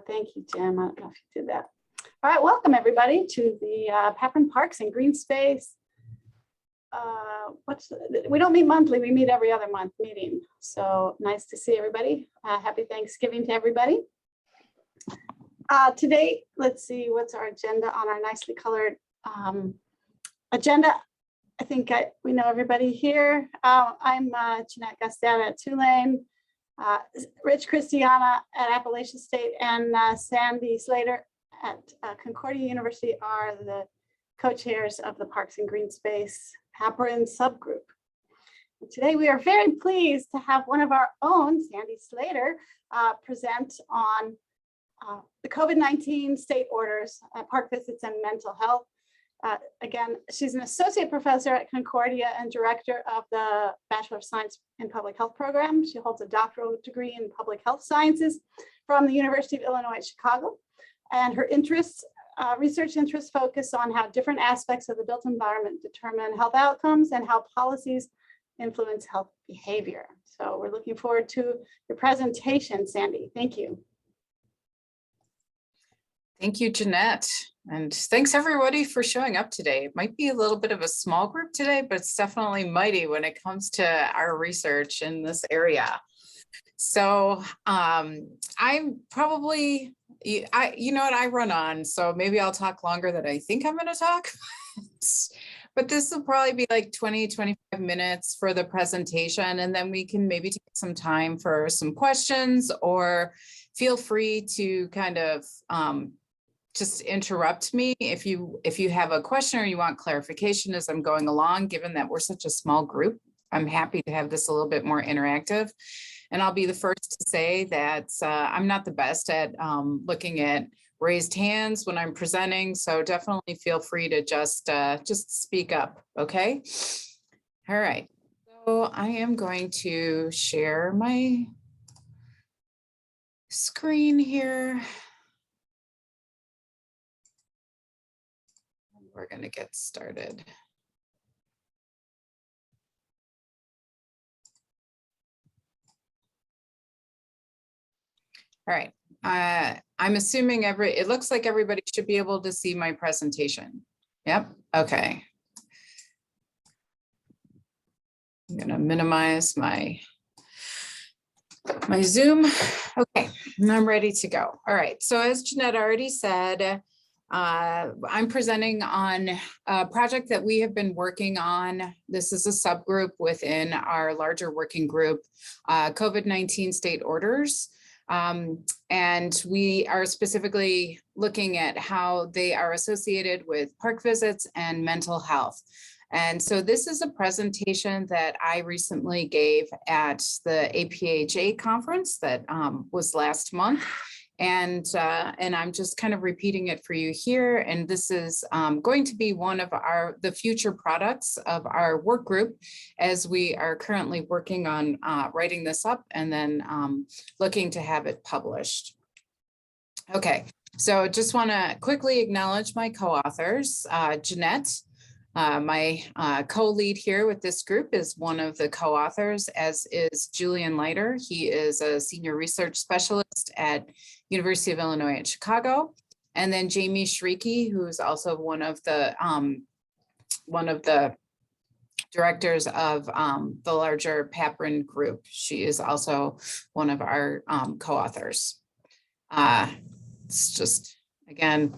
Thank you, Jim. I don't know if you did that. All right, welcome everybody to the Papron Parks and Green Space. We don't meet monthly, we meet every other month meeting. So nice to see everybody. Happy Thanksgiving to everybody. Today, let's see what's our agenda on our nicely colored agenda. I think we know everybody here. I'm Jeanette Gustave at Tulane, Rich Christiana at Appalachian State, and Sandy Slater at Concordia University are the co-chairs of the Parks and Green Space Papron subgroup. And today we are very pleased to have one of our own, Sandy Slater, present on the COVID-19 state orders, park visits, and mental health. Again, she's an associate professor at Concordia and director of the Bachelor of Science in Public Health program. She holds a doctoral degree in public health sciences from the University of Illinois at Chicago. And her interests, research interests focus on how different aspects of the built environment determine health outcomes and how policies influence health behavior. So we're looking forward to your presentation, Sandy. Thank you. Thank you, Jeanette. And thanks everybody for showing up today. It might be a little bit of a small group today, but it's definitely mighty when it comes to our research in this area. So I'm probably, you know what, I run on, so maybe I'll talk longer than I think I'm going to talk. But this will probably be like 20-25 minutes for the presentation, and then we can maybe take some time for some questions, or feel free to kind of just interrupt me if you have a question or you want clarification as I'm going along. Given that we're such a small group, I'm happy to have this a little bit more interactive. And I'll be the first to say that I'm not the best at looking at raised hands when I'm presenting, so definitely feel free to just speak up, okay? All right, so I am going to share my screen here. We're going to get started. All right, I'm assuming it looks like everybody should be able to see my presentation. Yep, okay. I'm going to minimize my Zoom. Okay, and I'm ready to go. All right, so as Jeanette already said, I'm presenting on a project that we have been working on. This is a subgroup within our larger working group, COVID-19 state orders. And we are specifically looking at how they are associated with park visits and mental health. And so this is a presentation that I recently gave at the APHA conference that was last month. And I'm just kind of repeating it for you here. And this is going to be one of the future products of our work group, as we are currently working on writing this up and then looking to have it published. Okay, so just want to quickly acknowledge my co-authors. Jeanette, my co-lead here with this group, is one of the co-authors, as is Julian Leiter. He is a senior research specialist at University of Illinois at Chicago. And then Jamie Shrieky, who is also one of the directors of the larger Papron group. She is also one of our co-authors. It's just, again,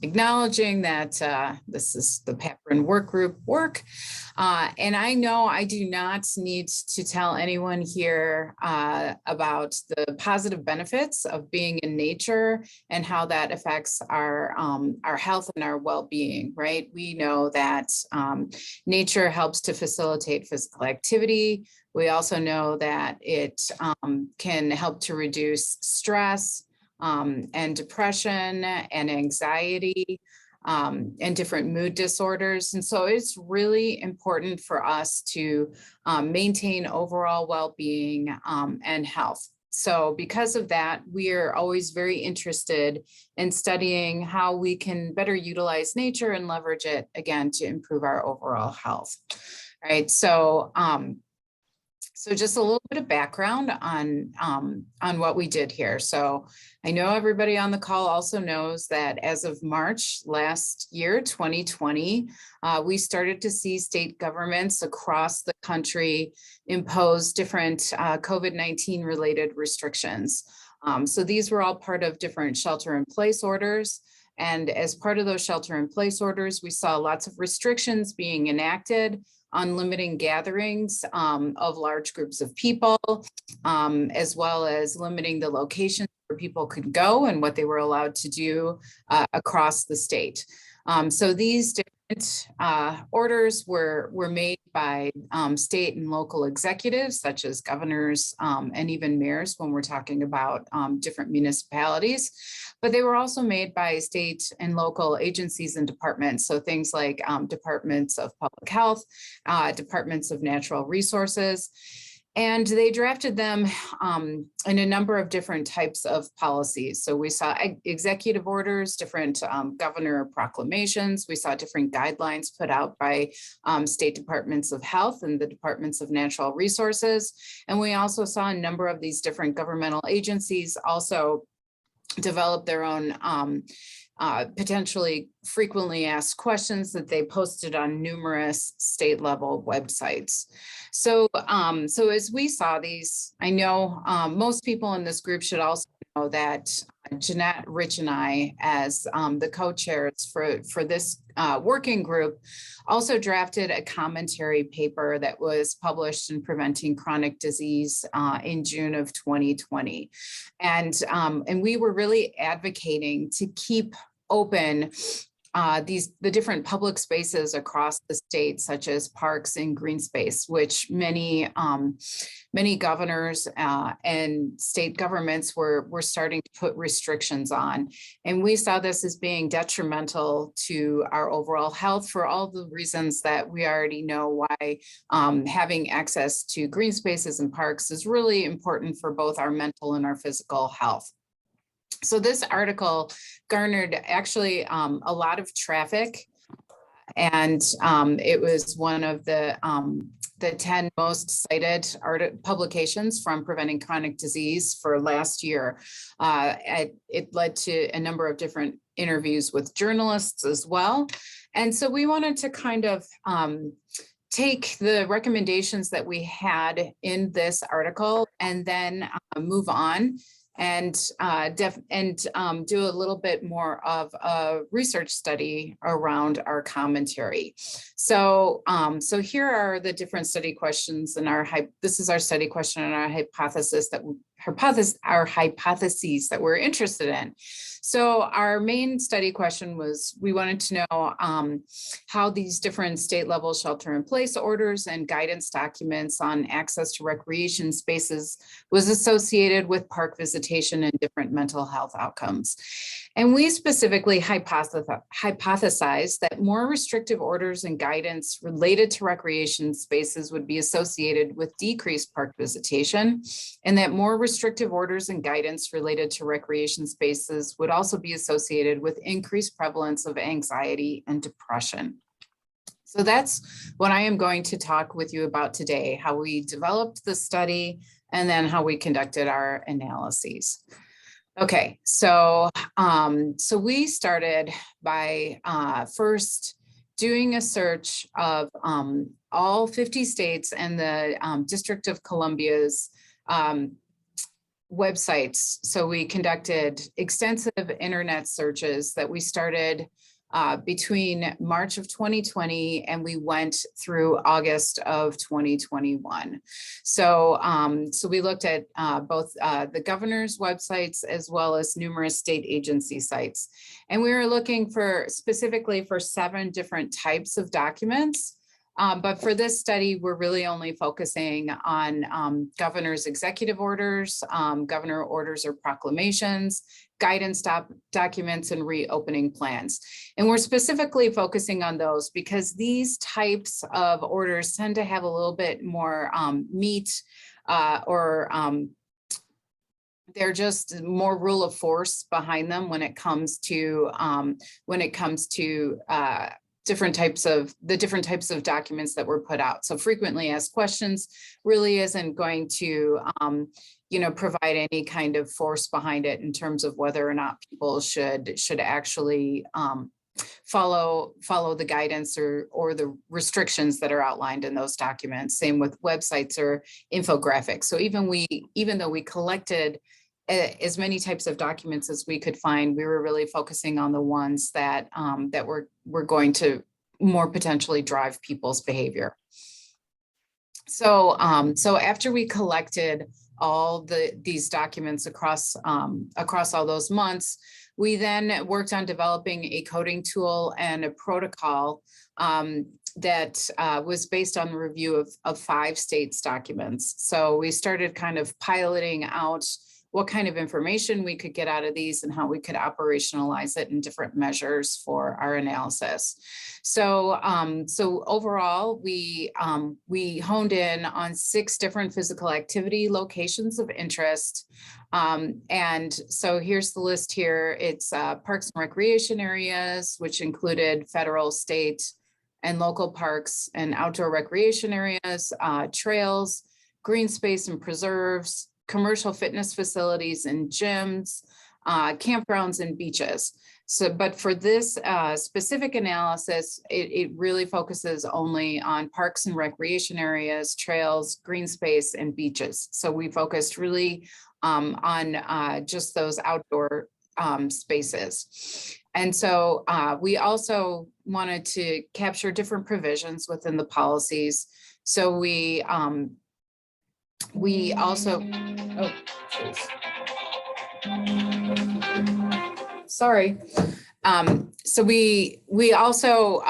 acknowledging that this is the Papron work group work. And I know I do not need to tell anyone here about the positive benefits of being in nature and how that affects our health and our well-being, right? We know that nature helps to facilitate physical activity. We also know that it can help to reduce stress, and depression and anxiety, and different mood disorders. And so it's really important for us to maintain overall well-being and health. So because of that, we are always very interested in studying how we can better utilize nature and leverage it, again, to improve our overall health. All right, so So just a little bit of background on what we did here. So I know everybody on the call also knows that as of March last year, 2020, we started to see state governments across the country impose different COVID-19 related restrictions. So these were all part of different shelter-in-place orders. And as part of those shelter-in-place orders, we saw lots of restrictions being enacted on limiting gatherings of large groups of people, as well as limiting the locations where people could go and what they were allowed to do across the state. So these different orders were made by state and local executives, such as governors and even mayors when we're talking about different municipalities. But they were also made by state and local agencies and departments. So things like departments of public health, departments of natural resources. And they drafted them in a number of different types of policies. So we saw executive orders, different governor proclamations. We saw different guidelines put out by state departments of health and the departments of natural resources. And we also saw a number of these different governmental agencies also develop their own potentially frequently asked questions that they posted on numerous state level websites. So, so as we saw these, I know most people in this group should also know that Jeanette, Rich, and I, as the co-chairs for this working group, also drafted a commentary paper that was published in Preventing Chronic Disease in June of 2020. And we were really advocating to keep open the different public spaces across the state, such as parks and green space, which many governors and state governments were starting to put restrictions on. And we saw this as being detrimental to our overall health for all the reasons that we already know why having access to green spaces and parks is really important for both our mental and our physical health. So this article garnered actually a lot of traffic, and it was one of the 10 most cited publications from Preventing Chronic Disease for last year. It led to a number of different interviews with journalists as well. And so we wanted to kind of take the recommendations that we had in this article and then move on and do a little bit more of a research study around our commentary. So, so here are the different study questions in this is our study question and our hypotheses that we're interested in. So our main study question was, we wanted to know how these different state level shelter in place orders and guidance documents on access to recreation spaces was associated with park visitation and different mental health outcomes. And we specifically hypothesized that more restrictive orders and guidance related to recreation spaces would be associated with decreased park visitation, and that more restrictive orders and guidance related to recreation spaces would also be associated with increased prevalence of anxiety and depression. So that's what I am going to talk with you about today, how we developed the study and then how we conducted our analyses. Okay, so so we started by first doing a search of all 50 states and the District of Columbia's websites. So we conducted extensive internet searches that we started between March of 2020 and we went through August of 2021. So, so we looked at both the governor's websites as well as numerous state agency sites. And we were looking specifically for 7 different types of documents. But for this study, we're really only focusing on governor's executive orders, governor orders or proclamations, guidance documents, and reopening plans. And we're specifically focusing on those because these types of orders tend to have a little bit more meat or they're just more rule of force behind them when it comes to different types of documents that were put out. So frequently asked questions really isn't going to, provide any kind of force behind it in terms of whether or not people should actually follow the guidance or the restrictions that are outlined in those documents. Same with websites or infographics. So even though we collected as many types of documents as we could find, we were really focusing on the ones that were going to more potentially drive people's behavior. So after we collected all these documents across all those months, we then worked on developing a coding tool and a protocol that was based on the review of 5 states' documents. So we started kind of piloting out what kind of information we could get out of these and how we could operationalize it in different measures for our analysis. So overall, we honed in on 6 different physical activity locations of interest. And so here's the list here. It's parks and recreation areas, which included federal, state, and local parks and outdoor recreation areas, trails, green space and preserves, commercial fitness facilities and gyms, campgrounds and beaches. So, but for this specific analysis, it really focuses only on parks and recreation areas, trails, green space, and beaches. So we focused really on just those outdoor spaces. And so we also wanted to capture different provisions within the policies. So we also, oh, sorry. So we also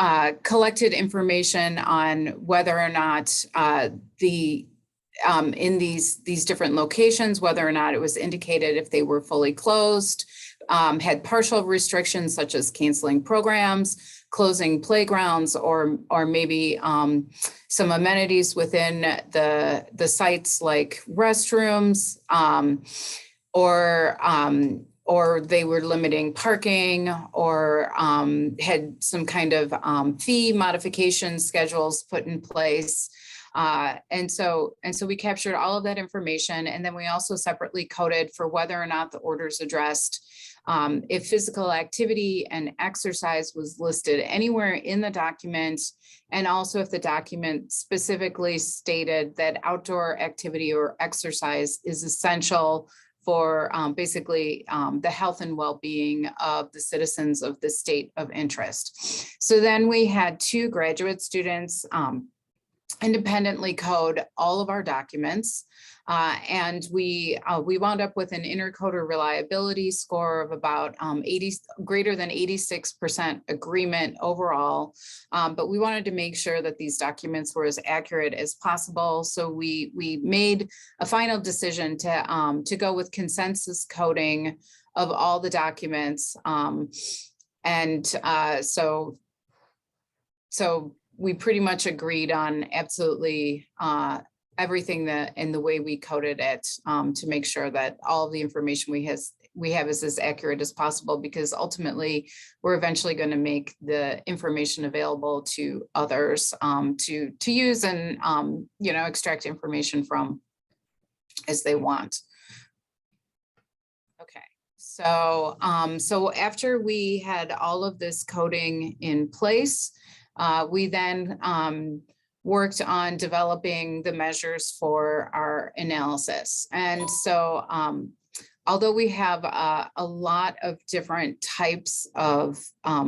collected information on whether or not in these different locations, whether or not it was indicated if they were fully closed, had partial restrictions such as canceling programs, closing playgrounds, or maybe some amenities within the sites like restrooms, or they were limiting parking, or had some kind of fee modification schedules put in place. And so we captured all of that information, and then we also separately coded for whether or not the orders addressed if physical activity and exercise was listed anywhere in the document, and also if the document specifically stated that outdoor activity or exercise is essential for basically the health and well-being of the citizens of the state of interest. So then we had 2 graduate students independently code all of our documents. And we wound up with an intercoder reliability score of about greater than 86% agreement overall. But we wanted to make sure that these documents were as accurate as possible. So we made a final decision to go with consensus coding of all the documents. So we pretty much agreed on absolutely everything that in the way we coded it to make sure that all of the information we have is as accurate as possible, because ultimately we're eventually going to make the information available to others to use and extract information from as they want. Okay, so after we had all of this coding in place, we then worked on developing the measures for our analysis. And so although we have a lot of different types of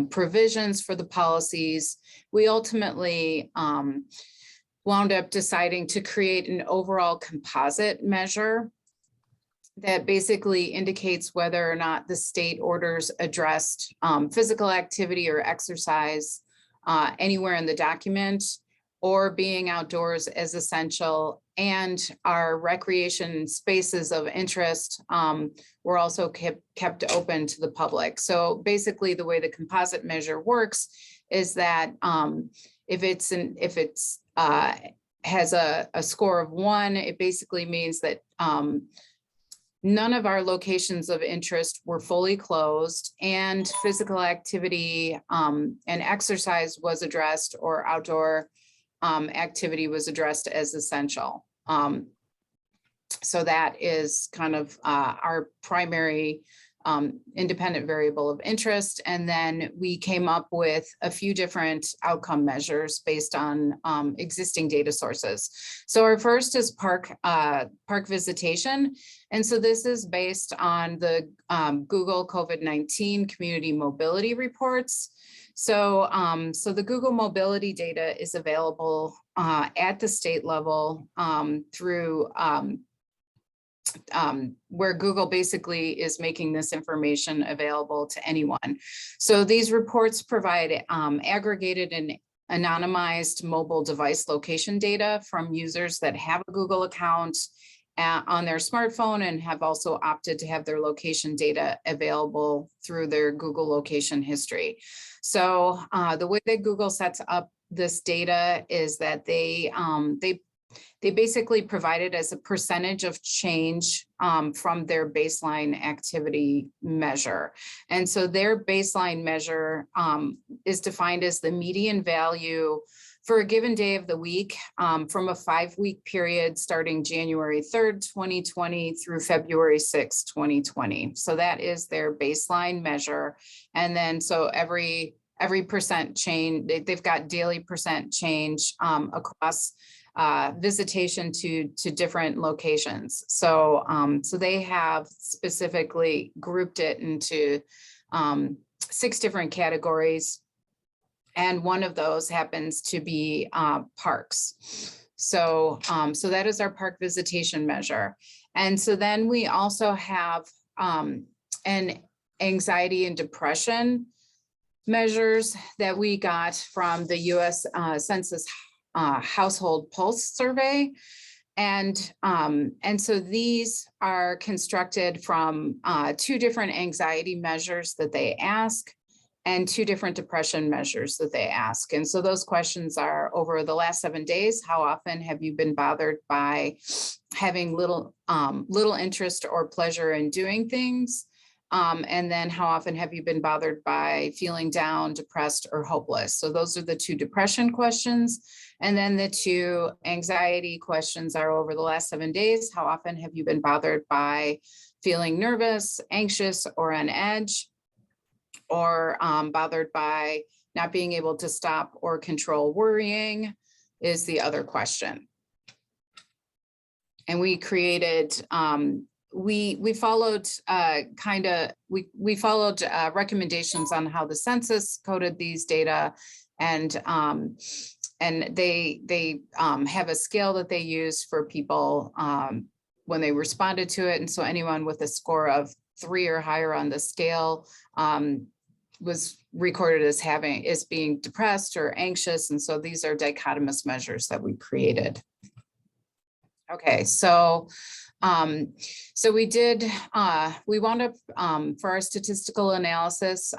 provisions for the policies, we ultimately wound up deciding to create an overall composite measure that basically indicates whether or not the state orders addressed physical activity or exercise anywhere in the document, or being outdoors as essential, and our recreation spaces of interest were also kept open to the public. So basically the way the composite measure works is that if it has a score of 1, it basically means that none of our locations of interest were fully closed, and physical activity and exercise was addressed, or outdoor activity was addressed as essential. So that is kind of our primary independent variable of interest. And then we came up with a few different outcome measures based on existing data sources. So our first is park visitation. And so this is based on the Google COVID-19 community mobility reports. So, so the Google mobility data is available at the state level through where Google basically is making this information available to anyone. So these reports provide aggregated and anonymized mobile device location data from users that have a Google account on their smartphone and have also opted to have their location data available through their Google location history. So the way that Google sets up this data is that they basically provide it as a percentage of change from their baseline activity measure. And so their baseline measure is defined as the median value for a given day of the week from a 5-week period starting January 3rd, 2020 through February 6th, 2020. So that is their baseline measure. And then so every percent change, they've got daily percent change across visitation to different locations. So, so they have specifically grouped it into 6 different categories. And one of those happens to be parks. So, so that is our park visitation measure. And so then we also have an anxiety and depression measures that we got from the US Census Household Pulse Survey. And so these are constructed from 2 different anxiety measures that they ask and 2 different depression measures that they ask. And so those questions are: over the last 7 days, how often have you been bothered by having little interest or pleasure in doing things? And then how often have you been bothered by feeling down, depressed, or hopeless? So those are the 2 depression questions. And then the 2 anxiety questions are: over the last 7 days, how often have you been bothered by feeling nervous, anxious, or on edge? Or bothered by not being able to stop or control worrying is the other question. And we created, we followed we followed recommendations on how the census coded these data, and they have a scale that they use for people when they responded to it. And so anyone with a score of 3 or higher on the scale was recorded as being depressed or anxious. And so these are dichotomous measures that we created. Okay, so so we did, we wound up for our statistical analysis,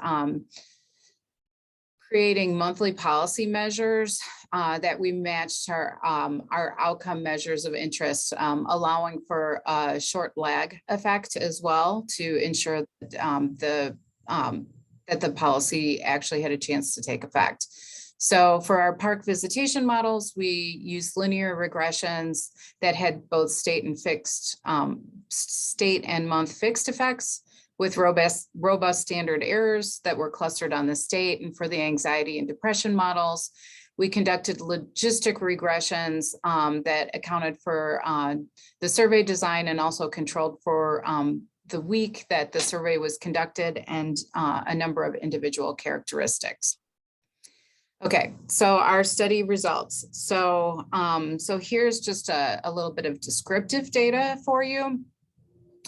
creating monthly policy measures that we matched our outcome measures of interest, allowing for a short lag effect as well to ensure that that the policy actually had a chance to take effect. So for our park visitation models, we used linear regressions that had both state and month fixed effects with robust standard errors that were clustered on the state. And for the anxiety and depression models, we conducted logistic regressions that accounted for the survey design and also controlled for the week that the survey was conducted and a number of individual characteristics. Okay, so our study results. So, so here's just a little bit of descriptive data for you.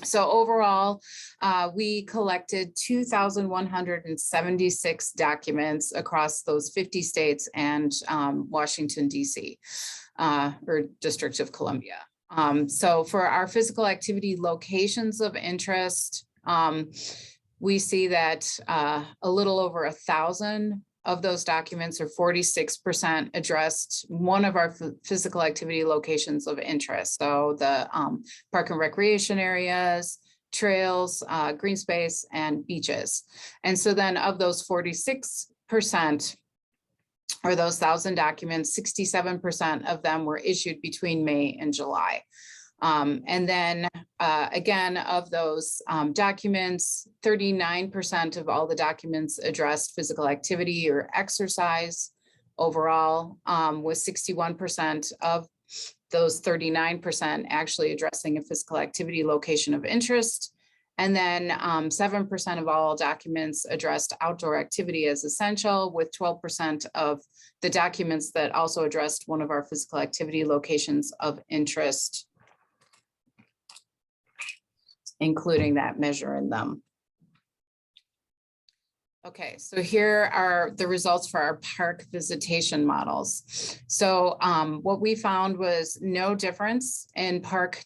So overall, we collected 2,176 documents across those 50 states and Washington, D.C., or District of Columbia. So for our physical activity locations of interest, we see that a little over 1,000 of those documents, or 46%, addressed one of our physical activity locations of interest. So the park and recreation areas, trails, green space, and beaches. And so then of those 46%, or those 1,000 documents, 67% of them were issued between May and July. And then again, of those documents, 39% of all the documents addressed physical activity or exercise overall, with 61% of those 39% actually addressing a physical activity location of interest. And then 7% of all documents addressed outdoor activity as essential, with 12% of the documents that also addressed one of our physical activity locations of interest, including that measure in them. Okay, so here are the results for our park visitation models. So what we found was no difference in park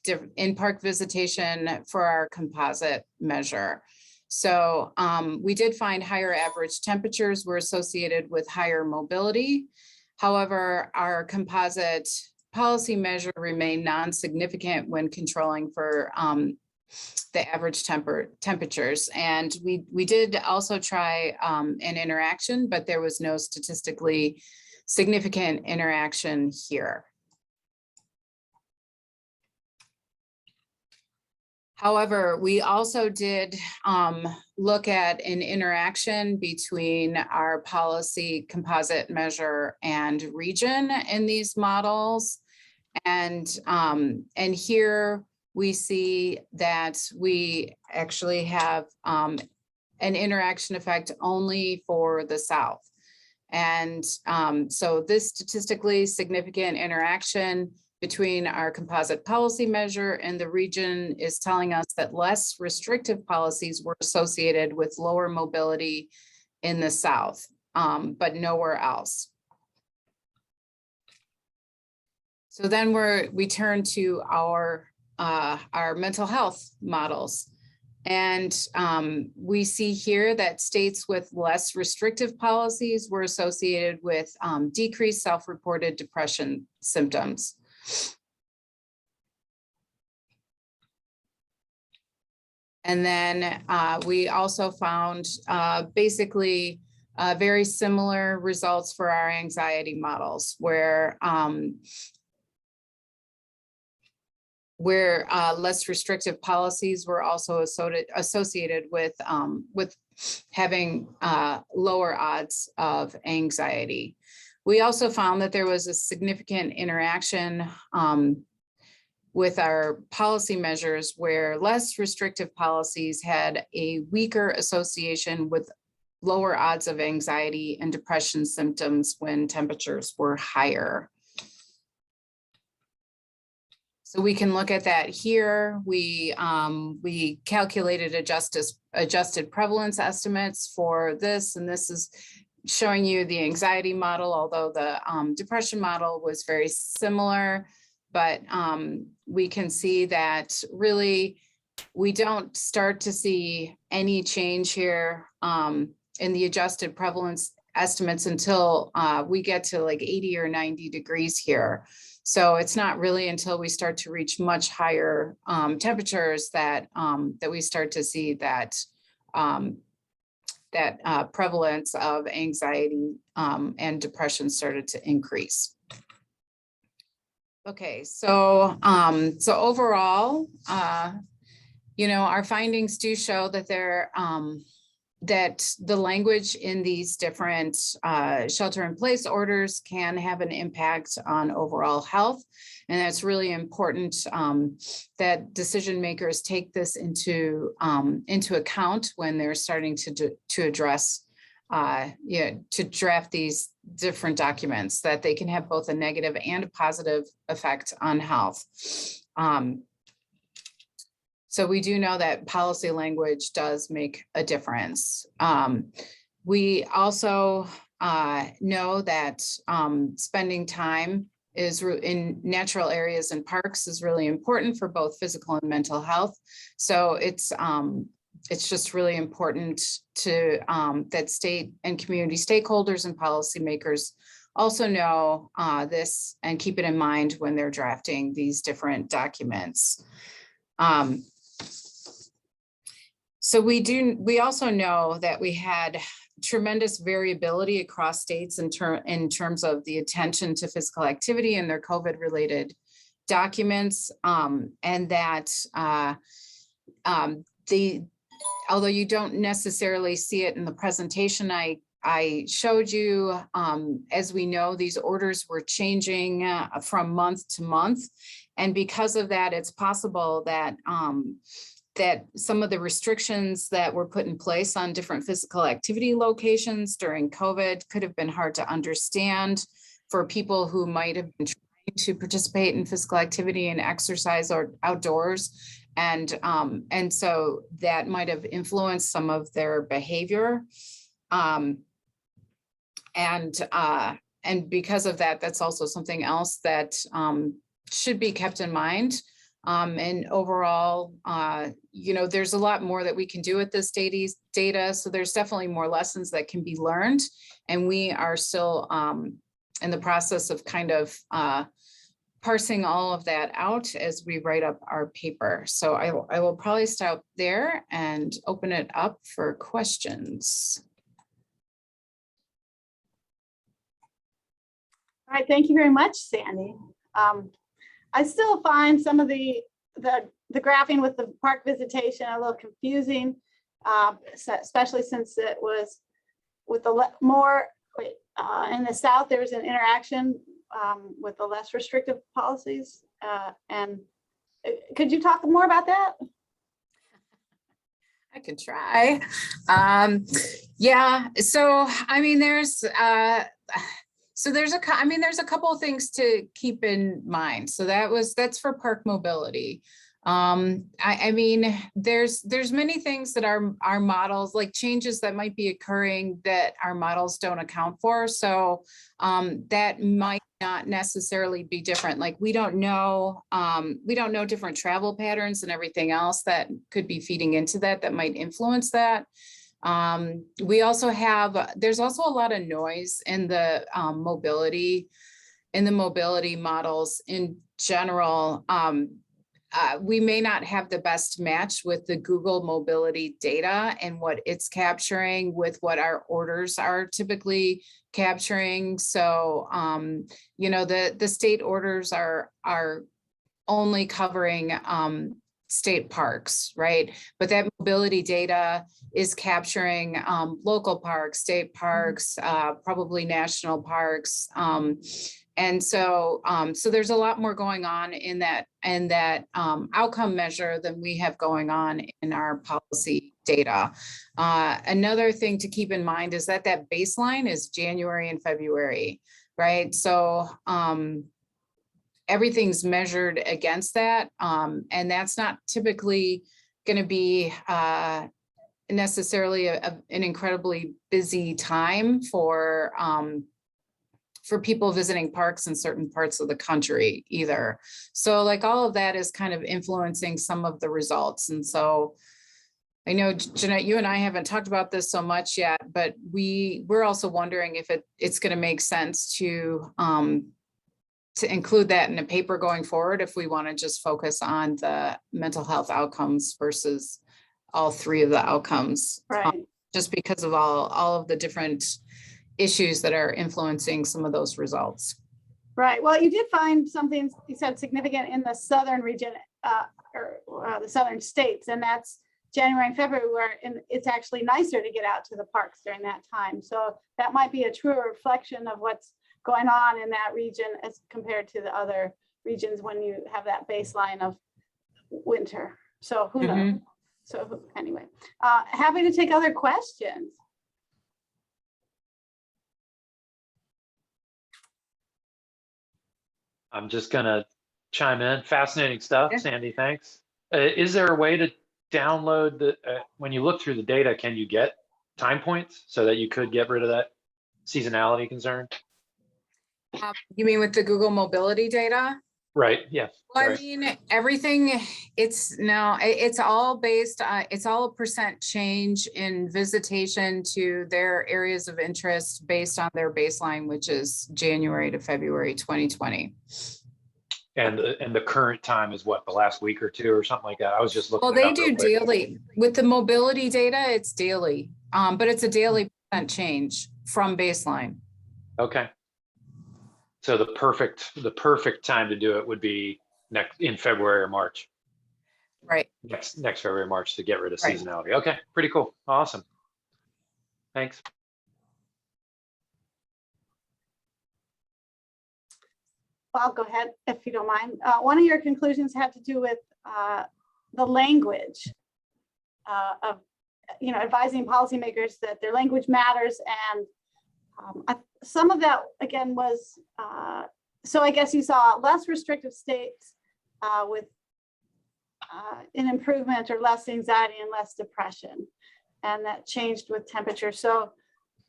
visitation for our composite measure. So we did find higher average temperatures were associated with higher mobility. However, our composite policy measure remained non-significant when controlling for the average temperatures. And we did also try an interaction, but there was no statistically significant interaction here. However, we also did look at an interaction between our policy composite measure and region in these models. And here we see that we actually have an interaction effect only for the South. And so this statistically significant interaction between our composite policy measure and the region is telling us that less restrictive policies were associated with lower mobility in the South, but nowhere else. So then we turn to our mental health models. And we see here that states with less restrictive policies were associated with decreased self-reported depression symptoms. And then we also found basically very similar results for our anxiety models, where less restrictive policies were also associated with having lower odds of anxiety. We also found that there was a significant interaction with our policy measures, where less restrictive policies had a weaker association with lower odds of anxiety and depression symptoms when temperatures were higher. So we can look at that here. We calculated adjusted prevalence estimates for this, and this is showing you the anxiety model, although the depression model was very similar. But we can see that really we don't start to see any change here in the adjusted prevalence estimates until we get to like 80 or 90 degrees here. So it's not really until we start to reach much higher temperatures that we start to see that prevalence of anxiety and depression started to increase. Okay, so overall, our findings do show that that the language in these different shelter-in-place orders can have an impact on overall health. And that's really important that decision makers take this into account when they're starting to address, to draft these different documents, that they can have both a negative and a positive effect on health. So we do know that policy language does make a difference. We also know that spending time in natural areas and parks is really important for both physical and mental health. So it's it's just really important to that state and community stakeholders and policymakers also know this and keep it in mind when they're drafting these different documents. So we also know that we had tremendous variability across states in terms of the attention to physical activity and their COVID related documents, and that although you don't necessarily see it in the presentation I showed you, as we know, these orders were changing from month to month. And because of that, it's possible that that some of the restrictions that were put in place on different physical activity locations during COVID could have been hard to understand for people who might have been trying to participate in physical activity and exercise or outdoors. And so that might have influenced some of their behavior. And because of that, that's also something else that should be kept in mind. And overall, there's a lot more that we can do with this data. So there's definitely more lessons that can be learned. And we are still in the process of kind of parsing all of that out as we write up our paper. So I will probably stop there and open it up for questions. All right, thank you very much, Sandy. I still find some of the graphing with the park visitation a little confusing, especially since it was with the in the South, there was an interaction with the less restrictive policies. And could you talk more about that? I can try. Yeah, so I mean, there's a couple of things to keep in mind. So that's for park mobility. I mean, there's many things that our models, like changes that might be occurring that our models don't account for. So that might not necessarily be different. Like we don't know different travel patterns and everything else that could be feeding into that might influence that. We also there's also a lot of noise in the mobility models in general. We may not have the best match with the Google mobility data and what it's capturing with what our orders are typically capturing. So, the state orders are only covering state parks, right? But that mobility data is capturing local parks, state parks, probably national parks. And so there's a lot more going on in that outcome measure than we have going on in our policy data. Another thing to keep in mind is that baseline is January and February, right? So everything's measured against that. And that's not typically going to be necessarily an incredibly busy time for people visiting parks in certain parts of the country either. So like all of that is kind of influencing some of the results. And so I know, Jeanette, you and I haven't talked about this so much yet, but we're also wondering if it's going to make sense to include that in a paper going forward, if we want to just focus on the mental health outcomes versus all three of the outcomes, right? Just because of all of the different issues that are influencing some of those results. Right. Well, you did find something you said significant in the southern region or the southern states, and that's January and February, where it's actually nicer to get out to the parks during that time. So that might be a truer reflection of what's going on in that region as compared to the other regions when you have that baseline of winter. So who knows? So anyway, happy to take other questions. I'm just gonna chime in. Fascinating stuff, Yeah. Sandy, thanks. Is there a way to download the, when you look through the data, can you get time points so that you could get rid of that seasonality concern? You mean with the Google mobility data? Right, yeah. Well, I Right. mean, everything, it's all based, it's all a percent change in visitation to their areas of interest based on their baseline, which is January to February 2020. And the current time is what, the last week or two or something like that? I was just Well, looking it they up real do quick. daily. With the mobility data, it's daily, but it's a daily percent change from baseline. Okay. So the perfect time to do it would be in February or March. Right, Next February, March, to get rid of right. seasonality. Okay, pretty cool. Awesome. Thanks. I'll go ahead if you don't mind. One of your conclusions had to do with the language of, advising policymakers that their language matters. And some of that, again, was, so I guess you saw less restrictive states with an improvement or less anxiety and less depression. And that changed with temperature. So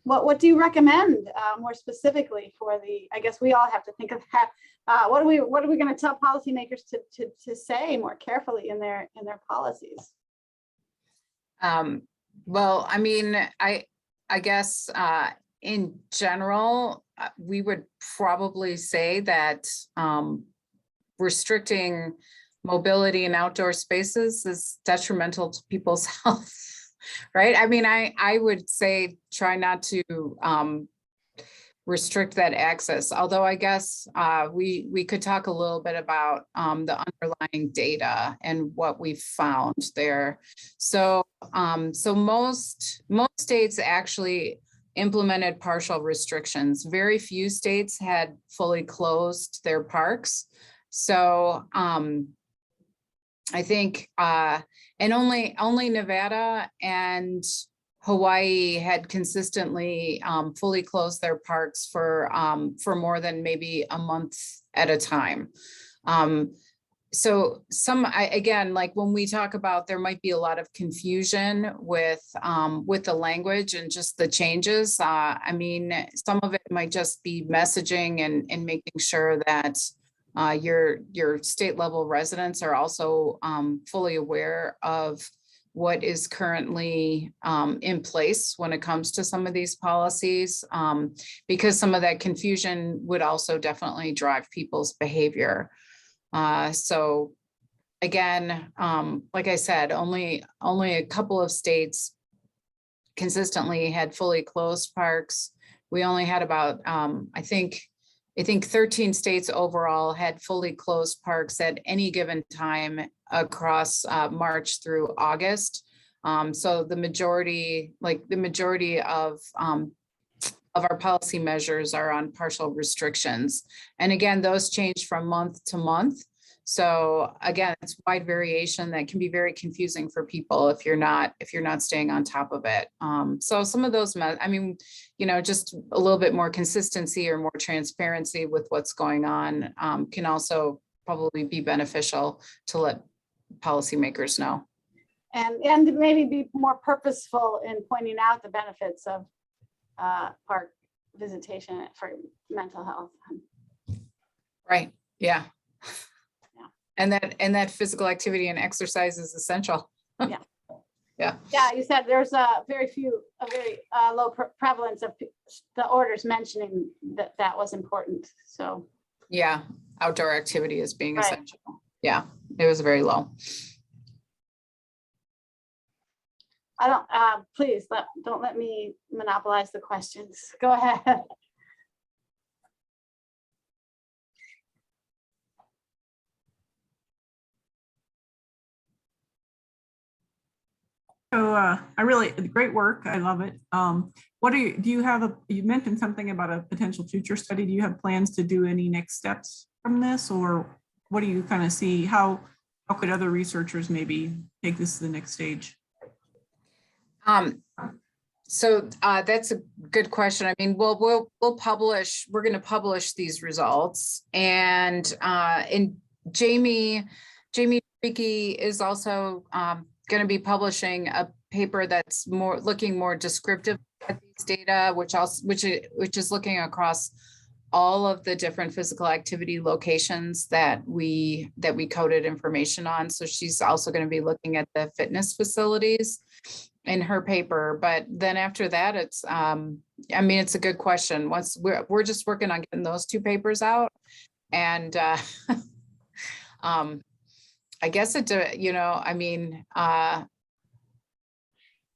what do you recommend more specifically for I guess we all have to think of that. What are we going to tell policymakers to say more carefully in their policies? Well, I mean, I guess in general, we would probably say that restricting mobility in outdoor spaces is detrimental to people's health. Right. I mean, I would say try not to restrict that access, although I guess we could talk a little bit about the underlying data and what we found there. So most states actually implemented partial restrictions. Very few states had fully closed their parks. So I think and only Nevada and Hawaii had consistently fully closed their parks for more than maybe a month at a time. So again, like when we talk about, there might be a lot of confusion with the language and just the changes. I mean, some of it might just be messaging and making sure that your state level residents are also fully aware of what is currently in place when it comes to some of these policies, because some of that confusion would also definitely drive people's behavior. So again, like I said, only a couple of states consistently had fully closed parks. We only had about, I think 13 states overall had fully closed parks at any given time across March through August. So the majority of our policy measures are on partial restrictions. And again, those change from month to month. So again, it's wide variation that can be very confusing for people if you're not staying on top of it. So some of those, I mean, just a little bit more consistency or more transparency with what's going on can also probably be beneficial to let policymakers know. And maybe be more purposeful in pointing out the benefits of park visitation for mental health. Right. Yeah. And that physical activity and exercise is essential. Yeah. Yeah. Yeah. You said there's a very low prevalence of the orders mentioning that was important. So. Yeah. Outdoor activity is being right. essential. Yeah. It was very low. Please don't let me monopolize the questions. Go ahead. So great work. I love it. You mentioned something about a potential future study. Do you have plans to do any next steps from this, or what do you kind of see? How could other researchers maybe take this to the next stage? So that's a good question. I mean, we're going to publish these results, and Jamie Freaky is also going to be publishing a paper that's looking more descriptive at these data, which is looking across all of the different physical activity locations that we coded information on. So she's also going to be looking at the fitness facilities in her paper. But then after that, it's, I mean, it's a good question. Once we're just working on getting those 2 papers out. And I guess you know, I mean,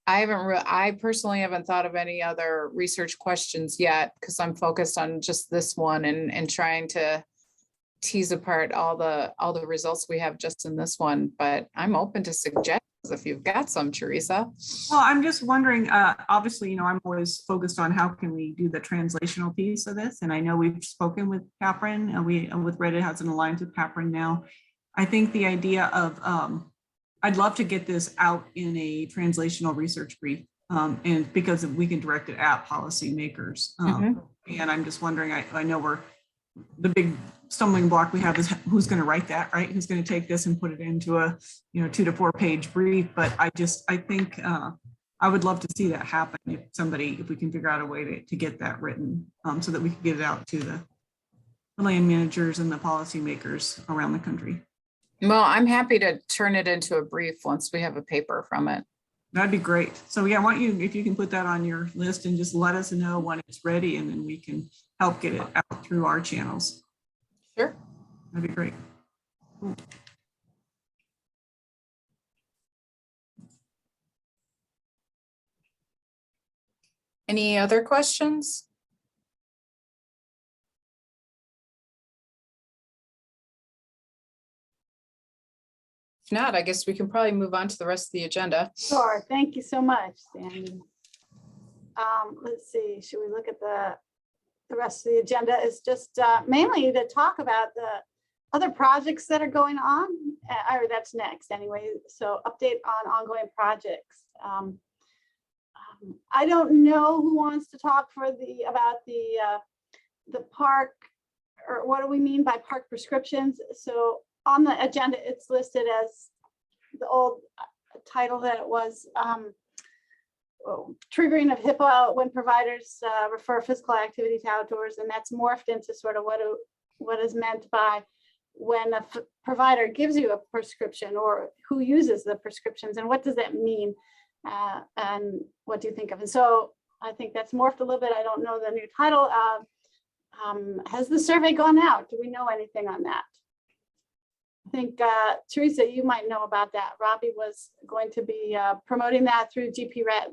I personally haven't thought of any other research questions yet, because I'm focused on just this one and trying to tease apart all the results we have just in this one. But I'm open to suggestions if you've got some, Teresa. Well, I'm just wondering, obviously, you know, I'm always focused on how can we do the translational piece of this. And I know we've spoken with Capron, and with Reddit has an alliance with Capron now. I think the idea of, I'd love to get this out in a translational research brief, and because we can direct it at policymakers. And I'm just wondering, I know the big stumbling block we have is who's going to write that, right? Who's going to take this and put it into a, you know, 2 to 4 page brief. But I think I would love to see that happen if we can figure out a way to get that written, so that we can get it out to the land managers and the policymakers around the country. Well, I'm happy to turn it into a brief once we have a paper from it. That'd be great. So yeah, if you can put that on your list and just let us know when it's ready, and then we can help get it out through our channels. Sure. That'd be great. Cool. Any other questions? If not, I guess we can probably move on to the rest of the agenda. Sure, thank you so much, Sandy. Let's see, should we look at the rest of the agenda? Is just mainly to talk about the other projects that are going on, or that's next anyway. So update on ongoing projects. I don't know who wants to talk about the park, or what do we mean by park prescriptions? So on the agenda, it's listed as the old title that it was, triggering of HIPAA when providers refer physical activity to outdoors, and that's morphed into sort of what is meant by when a provider gives you a prescription, or who uses the prescriptions, and what does that mean, and what do you think of it? So I think that's morphed a little bit. I don't know the new title. Has the survey gone out? Do we know anything on that? I think, Teresa, you might know about that. Robbie was going to be promoting that through GP Red.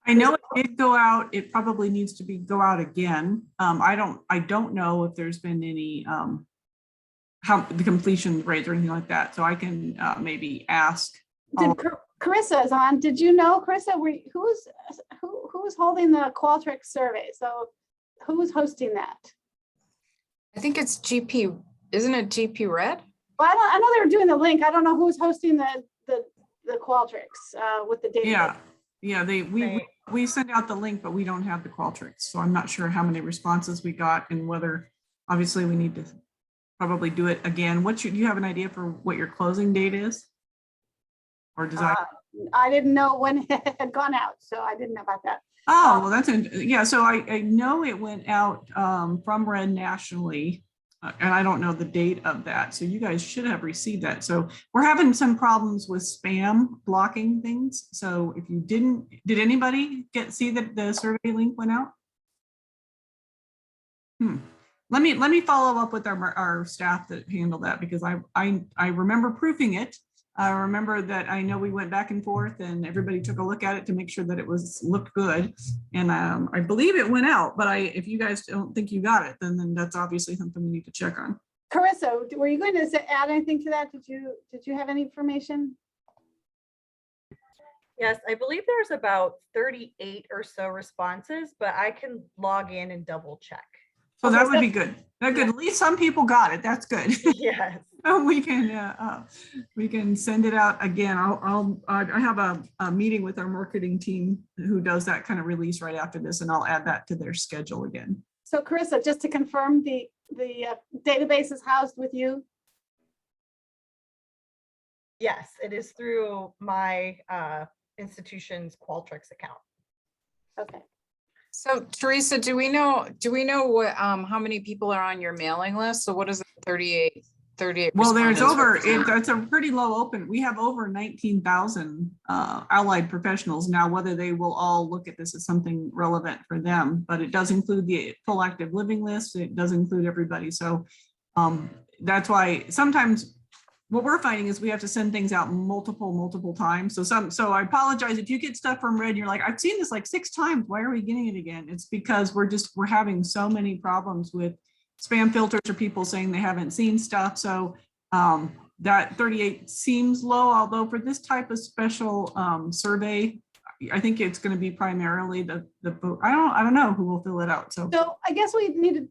I know it did go out. It probably needs to go out again. I don't know if there's been any, how the completion rates or anything like that. So I can maybe ask. Carissa is on. Did you know, Carissa, who's holding the Qualtrics survey? So who's hosting that? I think it's GP, isn't it GP Red? Well, I know they were doing the link. I don't know who's hosting the Qualtrics with the data. Yeah, we sent out the link, but we don't have the Qualtrics. So I'm not sure how many responses we got, and whether, obviously we need to probably do it again. Do you have an idea for what your closing date is? Or does I didn't know when it had gone out, so I didn't know about that. Oh, well, yeah. So I know it went out from Red nationally, and I don't know the date of that. So you guys should have received that. So we're having some problems with spam blocking things. So if you did anybody see that the survey link went out? Let me follow up with our staff that handle that, because I remember proofing it. I remember that. I know we went back and forth, and everybody took a look at it to make sure that it looked good. And I believe it went out, but if you guys don't think you got it, then that's obviously something we need to check on. Carissa, were you going to add anything to that? Did you have any information? Yes, I believe there's about 38 or so responses, but I can log in and double check. So that would be good. That's good. At least some people got it. That's good. Yes. we can send it out again. I have a meeting with our marketing team who does that kind of release right after this, and I'll add that to their schedule again. So Carissa, just to confirm, the database is housed with you? Yes, it is through my institution's Qualtrics account. Okay. So Teresa, do we know what, how many people are on your mailing list? So what is it, 38? Well, there's respondents represent? it's a pretty low open. We have over 19,000 allied professionals now. Whether they will all look at this as something relevant for them, but it does include the full active living list. It does include everybody. So that's why sometimes what we're finding is we have to send things out multiple times. So I apologize if you get stuff from Red, you're like, I've seen this like 6 times. Why are we getting it again? It's because we're having so many problems with spam filters or people saying they haven't seen stuff. So that 38 seems low, although for this type of special survey, I think it's going to be primarily the I don't know who will fill it out. So I guess we need to,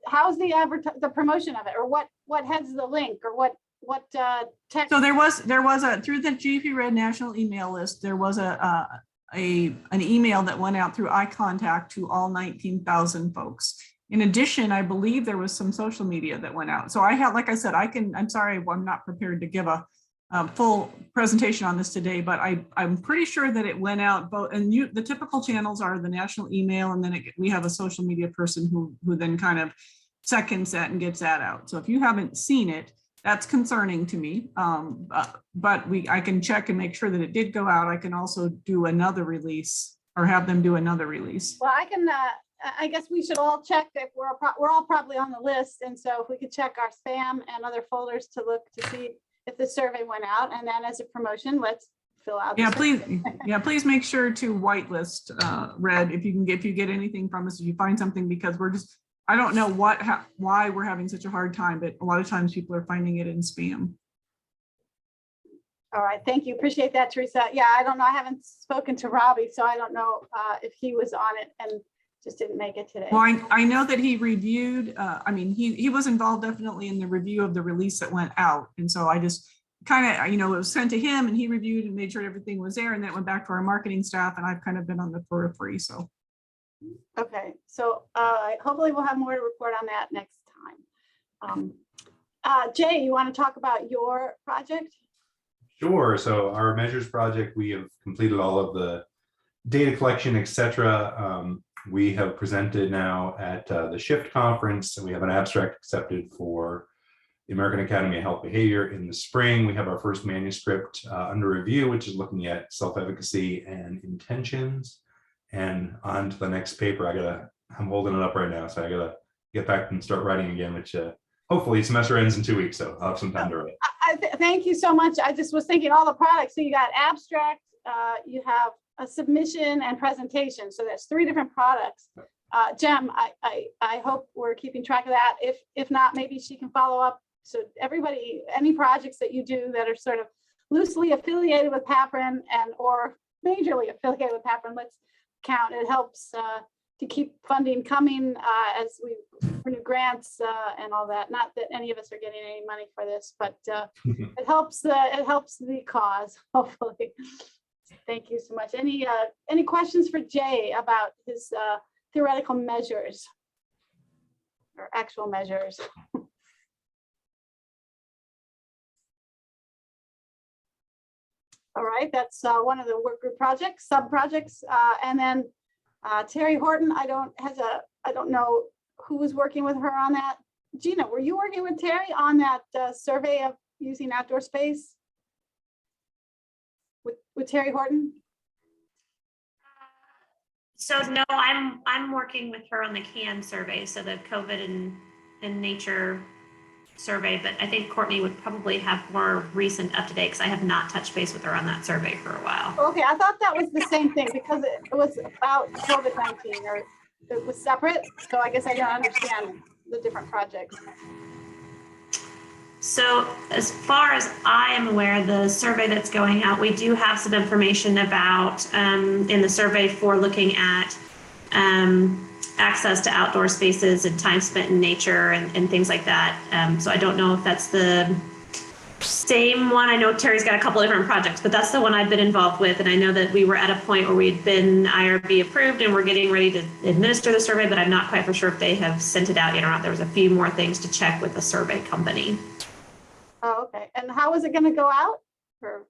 how's the promotion of it, or what heads the link, or what text? So there was a, through the GP Red national email list, there was an email that went out through iContact to all 19,000 folks. In addition, I believe there was some social media that went out. So I have, like I said, I'm sorry, I'm not prepared to give a full presentation on this today, but I'm pretty sure that it went out both, and the typical channels are the national email, and then we have a social media person who then kind of seconds that and gets that out. So if you haven't seen it, that's concerning to me, but I can check and make sure that it did go out. I can also do another release or have them do another release. Well, I guess we should all check if we're all probably on the list. And so if we could check our spam and other folders to look to see if the survey went out, and then as a promotion, let's fill out. Please make sure to whitelist Red if you get anything from us, if you find something, because I don't know why we're having such a hard time, but a lot of times people are finding it in spam. All right, thank you. Appreciate that, Teresa. Yeah, I don't know. I haven't spoken to Robbie, so I don't know if he was on it and just didn't make it today. Well, I know that he reviewed, he was involved definitely in the review of the release that went out. And so I just kind of, it was sent to him and he reviewed and made sure everything was there, and then it went back to our marketing staff, and I've kind of been on the periphery, so. Okay, so hopefully we'll have more to report on that next time. Jay, you want to talk about your project? Sure. So our measures project, we have completed all of the data collection, etc. We have presented now at the SHIFT conference, and we have an abstract accepted for the American Academy of Health Behavior in the spring. We have our first manuscript under review, which is looking at self-efficacy and intentions. And on to the next paper. I'm holding it up right now, so I gotta get back and start writing again, which hopefully semester ends in 2 weeks, so I'll have some time to write. Thank you so much. I just was thinking all the products. So you got abstract, you have a submission and presentation. So that's 3 different products. Jem, I hope we're keeping track of that. If not, maybe she can follow up. So everybody, any projects that you do that are sort of loosely affiliated with PAPRN or majorly affiliated with PAPRN, let's count. It helps to keep funding coming as we renew grants and all that. Not that any of us are getting any money for this, but it helps the cause, hopefully. Thank you so much. Any questions for Jay about his theoretical measures or actual measures? All right, that's one of the work group projects, sub projects, and then Terry Horton. I don't know who was working with her on that. Gina, were you working with Terry on that survey of using outdoor space with Terry Horton? So no, I'm working with her on the CAN survey, so the COVID and nature survey, but I think Courtney would probably have more recent up to date, because I have not touched base with her on that survey for a while. Okay, I thought that was the same thing because it was about COVID-19, or it was separate. So I guess I don't understand the different projects. So as far as I am aware, the survey that's going out, we do have some information about in the survey for looking at access to outdoor spaces and time spent in nature and things like that. So I don't know if that's the same one. I know Terry's got a couple of different projects, but that's the one I've been involved with. And I know that we were at a point where we'd been IRB approved and we're getting ready to administer the survey, but I'm not quite for sure if they have sent it out yet or not. There was a few more things to check with the survey company. Oh, okay. And how is it going to go out? Or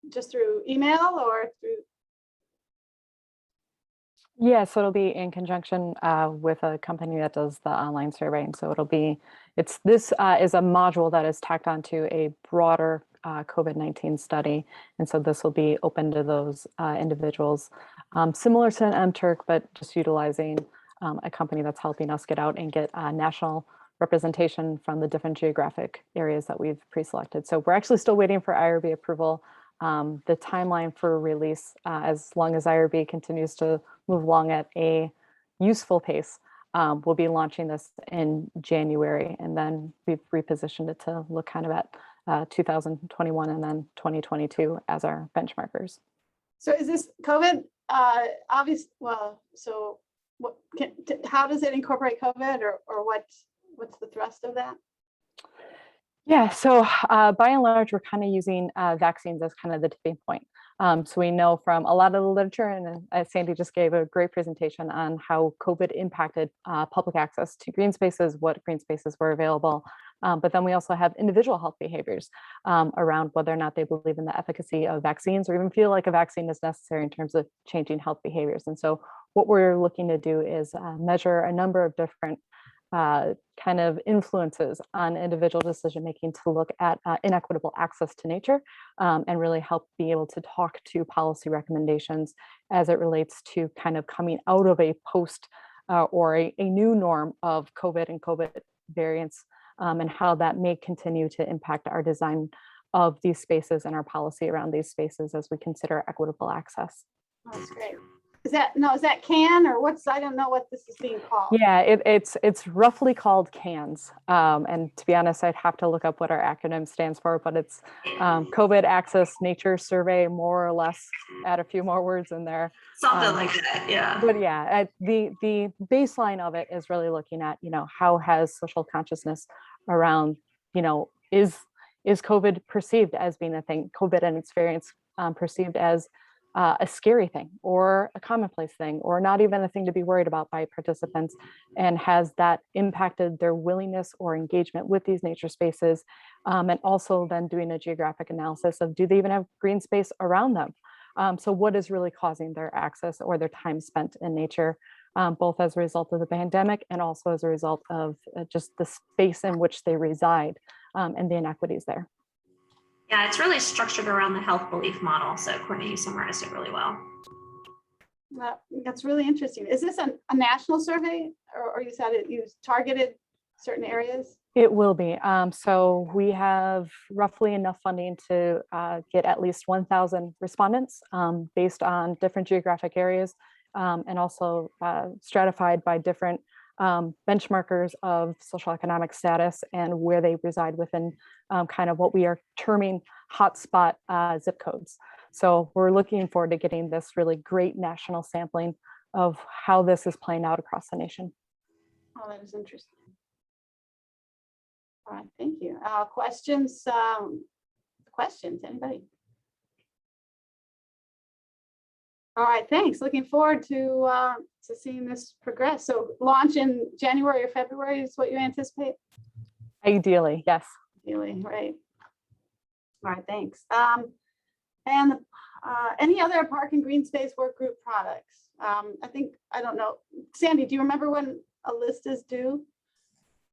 just through email or through? Yeah, so it'll be in conjunction with a company that does the online surveying. So it'll be, this is a module that is tacked onto a broader COVID-19 study. And so this will be open to those individuals, similar to an MTurk, but just utilizing a company that's helping us get out and get national representation from the different geographic areas that we've pre-selected. So we're actually still waiting for IRB approval. The timeline for release, as long as IRB continues to move along at a useful pace, we'll be launching this in January, and then we've repositioned it to look kind of at 2021 and then 2022 as our benchmarkers. So is this COVID obvious? Well, so what how does it incorporate COVID, or what's the thrust of that? Yeah, so by and large, we're kind of using vaccines as kind of the tipping point. So we know from a lot of the literature, and Sandy just gave a great presentation on how COVID impacted public access to green spaces, what green spaces were available. But then we also have individual health behaviors around whether or not they believe in the efficacy of vaccines, or even feel like a vaccine is necessary in terms of changing health behaviors. And so what we're looking to do is measure a number of different kind of influences on individual decision making to look at inequitable access to nature, and really help be able to talk to policy recommendations as it relates to kind of coming out of a post or a new norm of COVID and COVID variants, and how that may continue to impact our design of these spaces and our policy around these spaces as we consider equitable access. Oh, that's great. Is that CAN, or what's, I don't know what this is being called. Yeah, it's roughly called CANS. And to be honest, I'd have to look up what our acronym stands for, but it's COVID Access Nature Survey, more or less, add a few more words in there. Something like that, yeah. But yeah, the baseline of it is really looking at, how has social consciousness around, is COVID perceived as being a thing, COVID and its variants perceived as a scary thing or a commonplace thing, or not even a thing to be worried about by participants, and has that impacted their willingness or engagement with these nature spaces, and also then doing a geographic analysis of, do they even have green space around them? So what is really causing their access or their time spent in nature, both as a result of the pandemic and also as a result of just the space in which they reside, and the inequities there. Yeah, it's really structured around the health belief model. So Courtney, you summarized it really well. That's really interesting. Is this a national survey, or you said you targeted certain areas? It will be. So we have roughly enough funding to get at least 1,000 respondents based on different geographic areas, and also stratified by different benchmarkers of social economic status and where they reside within kind of what we are terming hotspot zip codes. So we're looking forward to getting this really great national sampling of how this is playing out across the nation. Oh, that is interesting. All right, thank you. Questions? Questions, anybody? All right, thanks. Looking forward to seeing this progress. So launch in January or February is what you anticipate? Ideally, yes. Ideally, right. All right, thanks. And any other park and green space work group products? I don't know. Sandy, do you remember when a list is due?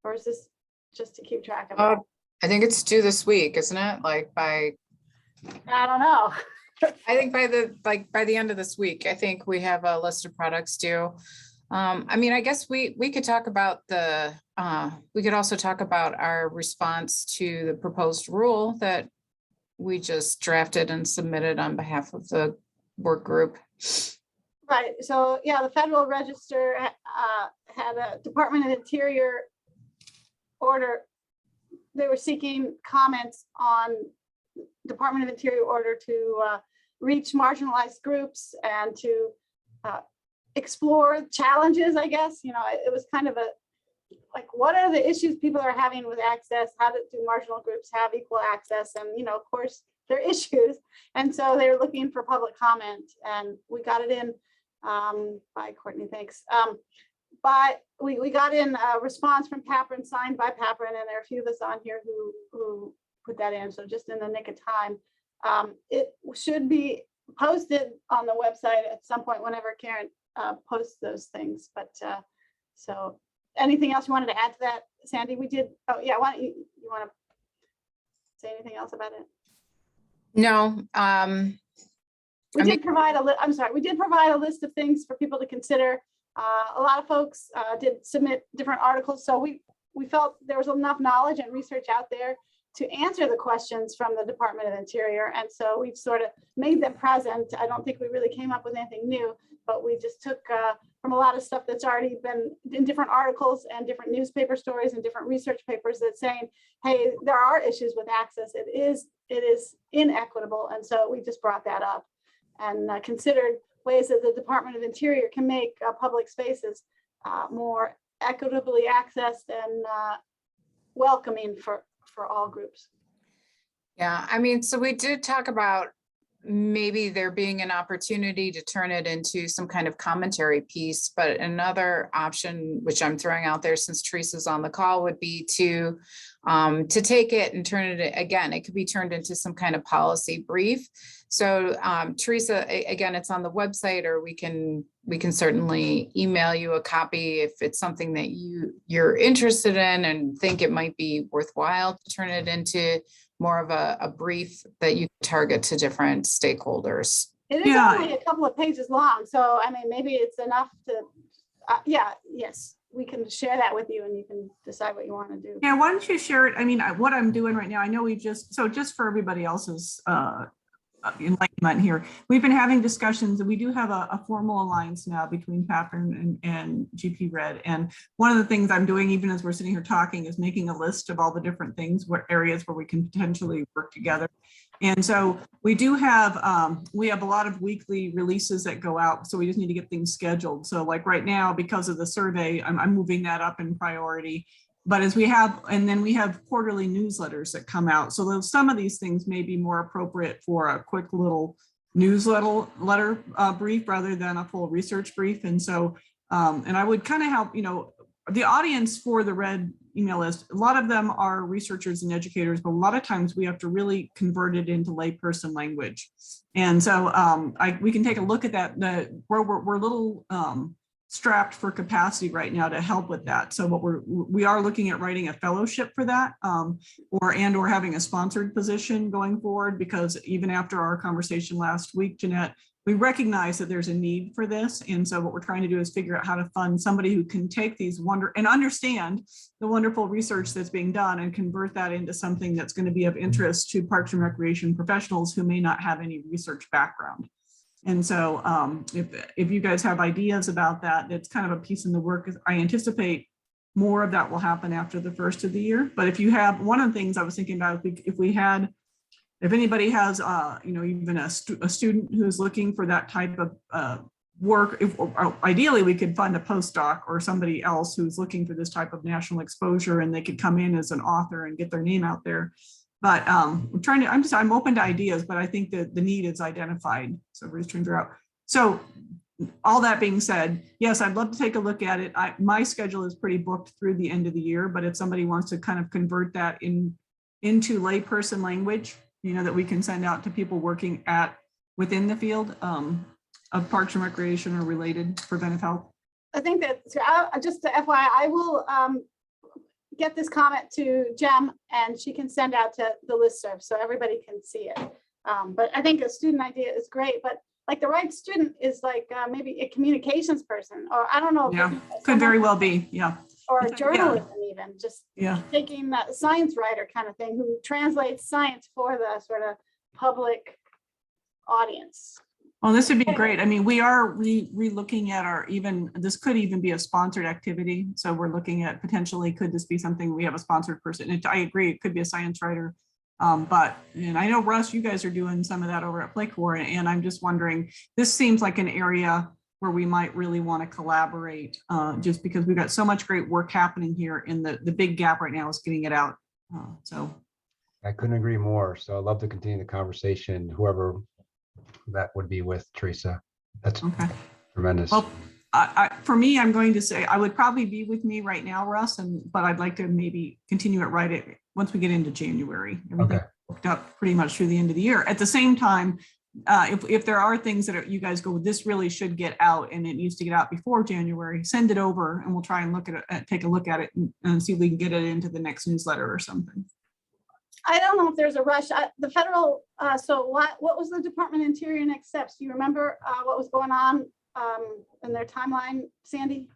Or is this just to keep track of it? I think it's due this week, isn't it? Like by, I don't know. I think by the end of this week, I think we have a list of products due. I mean, I guess we could talk about we could also talk about our response to the proposed rule that we just drafted and submitted on behalf of the work group. Right. So yeah, the Federal Register had a Department of Interior order. They were seeking comments on Department of Interior order to reach marginalized groups and to explore challenges, I guess. It was kind of like, what are the issues people are having with access? How do marginal groups have equal access? And, of course, there are issues. And so they're looking for public comment, and we got it in by Courtney, thanks. But we got in a response from Paprin, signed by Paprin, and there are a few of us on here who put that in. So just in the nick of time. It should be posted on the website at some point whenever Karen post those things. But so anything else you wanted to add to that, Sandy? We did, oh yeah, why don't you want to say anything else about it? No, We I did provide I'm sorry, we did provide a list of things for people to consider. A lot of folks did submit different articles, so we felt there was enough knowledge and research out there to answer the questions from the Department of Interior. And so we've sort of made them present. I don't think we really came up with anything new, but we just took from a lot of stuff that's already been in different articles and different newspaper stories and different research papers that's saying, hey, there are issues with access. It is inequitable. And so we just brought that up and considered ways that the Department of Interior can make public spaces more equitably accessed and welcoming for all groups. yeah, I mean, so we did talk about maybe there being an opportunity to turn it into some kind of commentary piece, but another option, which I'm throwing out there since Teresa's on the call, would be to take it and turn it, again, it could be turned into some kind of policy brief. So Teresa, again, it's on the website, or we can certainly email you a copy if it's something that you're interested in and think it might be worthwhile to turn it into more of a brief that you target to different stakeholders. It is only a couple of pages long, so I mean, maybe it's enough to, yes, we can share that with you and you can decide what you want to do. Yeah, why don't you share it? I mean, what I'm doing right now, I know just for everybody else's enlightenment here, we've been having discussions, and we do have a formal alliance now between Pattern and GP Red. And one of the things I'm doing, even as we're sitting here talking, is making a list of all the different things, what areas where we can potentially work together. And so we do have, we have a lot of weekly releases that go out. So we just need to get things scheduled. So like right now, because of the survey, I'm moving that up in priority. But as we have, and then we have quarterly newsletters that come out. So some of these things may be more appropriate for a quick little newsletter brief rather than a full research brief. And so, and I would kind of help, the audience for the Red email list, a lot of them are researchers and educators, but a lot of times we have to really convert it into layperson language. And so we can take a look at that. We're a little strapped for capacity right now to help with that. So we are looking at writing a fellowship for that, or having a sponsored position going forward, because even after our conversation last week, Jeanette, we recognize that there's a need for this. And so what we're trying to do is figure out how to fund somebody who can take these and understand the wonderful research that's being done and convert that into something that's going to be of interest to Parks and Recreation professionals who may not have any research background. And so if you guys have ideas about that, it's kind of a piece in the work. I anticipate more of that will happen after the first of the year. But if you have, one of the things I was thinking about, if anybody has, even a student who's looking for that type of work, ideally we could fund a postdoc or somebody else who's looking for this type of national exposure, and they could come in as an author and get their name out there. But I'm open to ideas, but I think that the need is identified. So everybody's trying to figure out. So all that being said, yes, I'd love to take a look at it. My schedule is pretty booked through the end of the year, but if somebody wants to kind of convert that into layperson language, that we can send out to people working within the field of Parks and Recreation or related preventive health. I think that just to FYI, I will get this comment to Jem, and she can send out to the listserv so everybody can see it. But I think a student idea is great, but like the right student is like maybe a communications person, or I don't know. Yeah, could very well be. Yeah. Or journalism, even just taking that science writer kind of thing who translates science for the sort of public audience. Well, this would be great. I mean, we are re-looking at this could even be a sponsored activity. So we're looking at potentially, could this be something we have a sponsored person? I agree, it could be a science writer. And I know, Russ, you guys are doing some of that over at Playcore, and I'm just wondering, this seems like an area where we might really want to collaborate, just because we've got so much great work happening here, and the big gap right now is getting it out. So I couldn't agree more. So I'd love to continue the conversation, whoever that would be with, Teresa. That's okay. Tremendous. Well, for me, I'm going to say I would probably be with me right now, Russ, but I'd like to maybe continue it once we get into January. Everything booked up pretty much through the end of the year. At the same time, if there are things that you guys go, this really should get out and it needs to get out before January, send it over and we'll try and look at it, take a look at it and see if we can get it into the next newsletter or something. I don't know if there's a rush. The federal, so what was the Department of Interior next steps? Do you remember what was going on in their timeline, Sandy?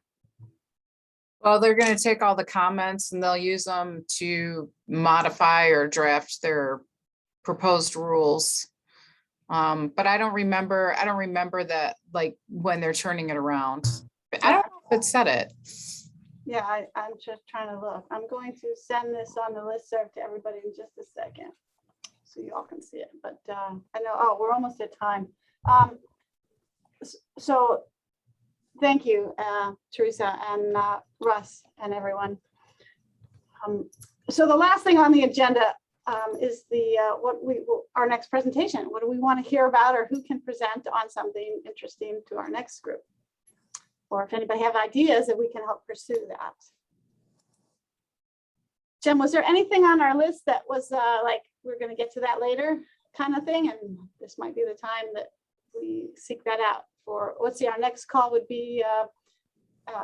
Well, they're going to take all the comments and they'll use them to modify or draft their proposed rules. But I don't remember that, like when they're turning it around. I don't know if it said it. Yeah, I'm just trying to look. I'm going to send this on the listserv to everybody in just a second, so you all can see it. But I know, oh, we're almost at time. So thank you, Teresa and Russ and everyone. So the last thing on the agenda is our next presentation. What do we want to hear about, or who can present on something interesting to our next group? Or if anybody have ideas that we can help pursue that. Jem, was there anything on our list that was like, we're going to get to that later kind of thing? And this might be the time that we seek that out for, let's see, our next call would be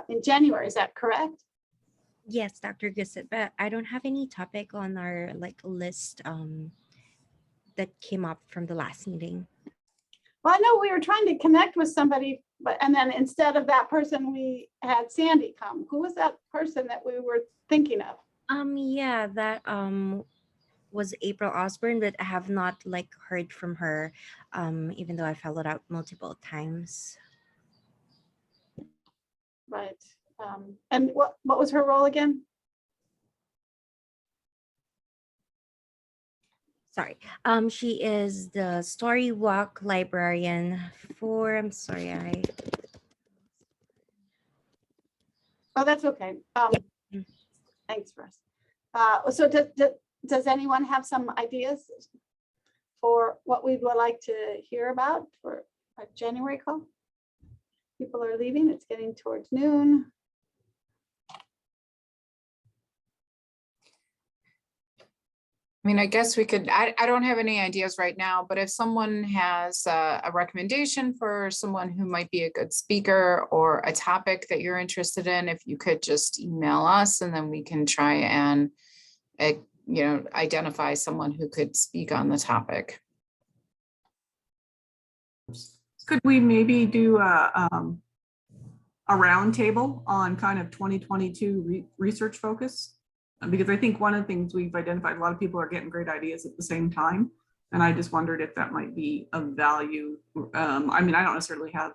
in January. Is that correct? Yes, Dr. Gusset, but I don't have any topic on our list that came up from the last meeting. Well, I know we were trying to connect with somebody, and then instead of that person, we had Sandy come. Who was that person that we were thinking of? Yeah, that was April Osborne, but I have not heard from her, even though I followed up multiple times. Right. And what was her role again? Sorry. She is the Story Walk librarian for, I'm sorry, Oh, that's okay. Yeah. Thanks, Russ. So does anyone have some ideas for what we would like to hear about for a January call? People are leaving. It's getting towards noon. I mean, I guess we could, I don't have any ideas right now, but if someone has a recommendation for someone who might be a good speaker or a topic that you're interested in, if you could just email us and then we can try and, identify someone who could speak on the topic. Could we maybe do a roundtable on kind of 2022 research focus? Because I think one of the things we've identified, a lot of people are getting great ideas at the same time. And I just wondered if that might be of value. I mean, I don't necessarily have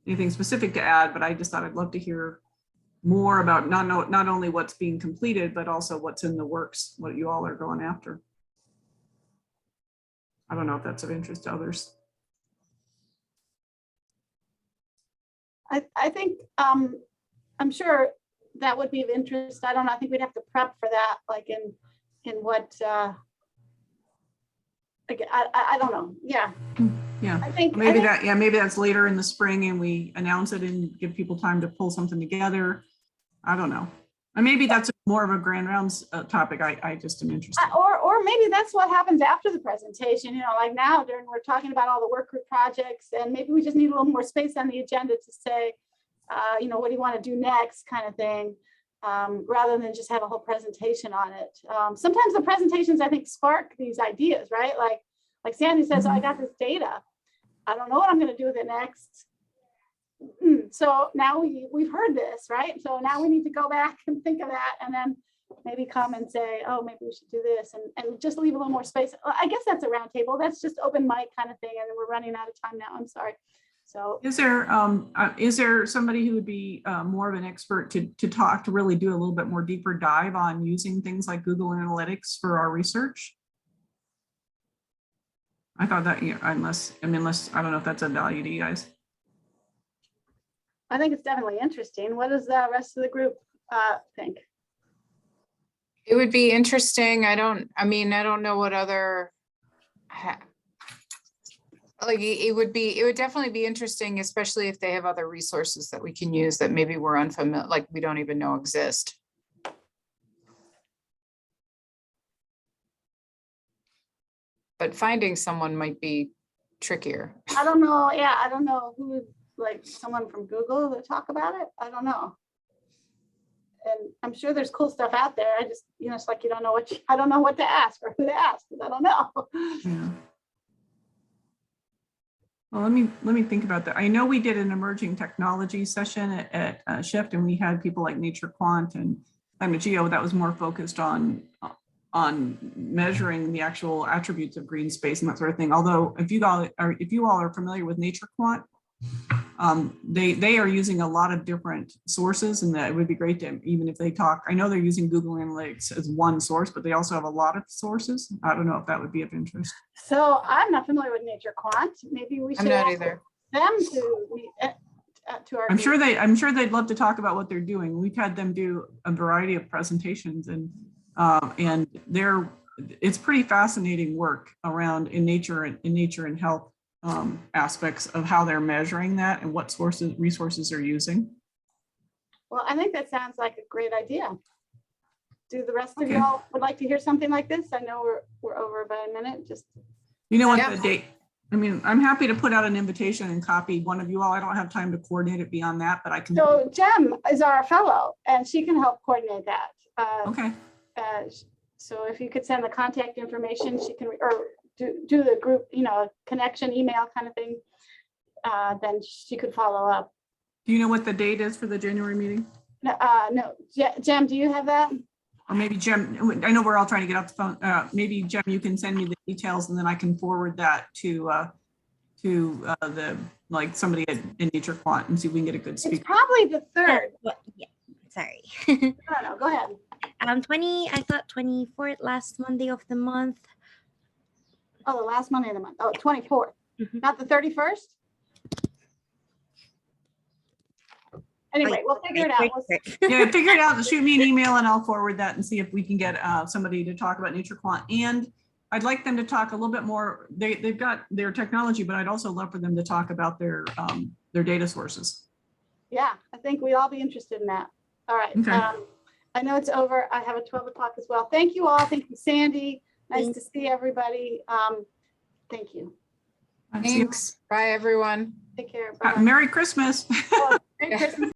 anything specific to add, but I just thought I'd love to hear more about not only what's being completed, but also what's in the works, what you all are going after. I don't know if that's of interest to others. I think I'm sure that would be of interest. I don't know. I think we'd have to prep for that, like in what I don't know. Yeah. Yeah. I think maybe that's later in the spring and we announce it and give people time to pull something together. I don't know. And maybe that's more of a grand rounds topic. I just am interested. Or maybe that's what happens after the presentation, like now we're talking about all the work group projects, and maybe we just need a little more space on the agenda to say, what do you want to do next kind of thing, rather than just have a whole presentation on it. Sometimes the presentations, I think, spark these ideas, right? Like Sandy says, oh, I got this data. I don't know what I'm going to do with it next. So now we've heard this, right? So now we need to go back and think of that, and then maybe come and say, oh, maybe we should do this, and just leave a little more space. I guess that's a round table. That's just open mic kind of thing, and we're running out of time now. I'm sorry. So is there somebody who would be more of an expert to really do a little bit more deeper dive on using things like Google Analytics for our research? I thought that, unless I don't know if that's a value to you guys. I think it's definitely interesting. What does the rest of the group think? It would be interesting. I don't know what other, it would definitely be interesting, especially if they have other resources that we can use that maybe we're unfamiliar, like we don't even know exist. But finding someone might be trickier. I don't know. Yeah, I don't know who, like someone from Google to talk about it. I don't know. And I'm sure there's cool stuff out there. I just, it's like you don't know I don't know what to ask or who to ask because I don't know. Yeah. Well, let me think about that. I know we did an emerging technology session at Shift, and we had people like Nature Quant and Climate Geo that was more focused on measuring the actual attributes of green space and that sort of thing. Although if you all are familiar with Nature Quant, they are using a lot of different sources, and that it would be great to, even if they talk, I know they're using Google Analytics as one source, but they also have a lot of sources. I don't know if that would be of interest. So I'm not familiar with Nature Quant. Maybe we should I'm not ask either. them to our I'm group. sure they'd love to talk about what they're doing. We've had them do a variety of presentations, and it's pretty fascinating work around in nature and health aspects of how they're measuring that and what resources they're using. Well, I think that sounds like a great idea. Do the rest of y'all would like to hear something like this? I know we're over by a minute. Just The date. I mean, I'm happy to put out an invitation and copy one of you all. I don't have time to coordinate it beyond that, but I can. So Jem is our fellow, and she can help coordinate that. Okay. So if you could send the contact information, she can, or do the group, connection email kind of thing, then she could follow up. Do you know what the date is for the January meeting? No, Jem, do you have that? Or maybe Jem, I know we're all trying to get off the phone. Maybe Jem, you can send me the details, and then I can forward that to somebody in Nature Quant and see if we can get a good speaker. It's probably the 3rd. Yeah, sorry. No, go ahead. I thought 24th, last Monday of the month. Oh, the last Monday of the month. Oh, 24th, not the 31st. Anyway, we'll figure it out. Yeah, figure it out and shoot me an email, and I'll forward that and see if we can get somebody to talk about Nature Quant. And I'd like them to talk a little bit more. They've got their technology, but I'd also love for them to talk about their data sources. Yeah, I think we'd all be interested in that. All right. Okay. I know it's over. I have a 12 o'clock as well. Thank you all. Thank you, Sandy. Nice to see everybody. Thank you. Thanks. Bye, everyone. Take care. Bye. Merry Christmas. Merry Christmas.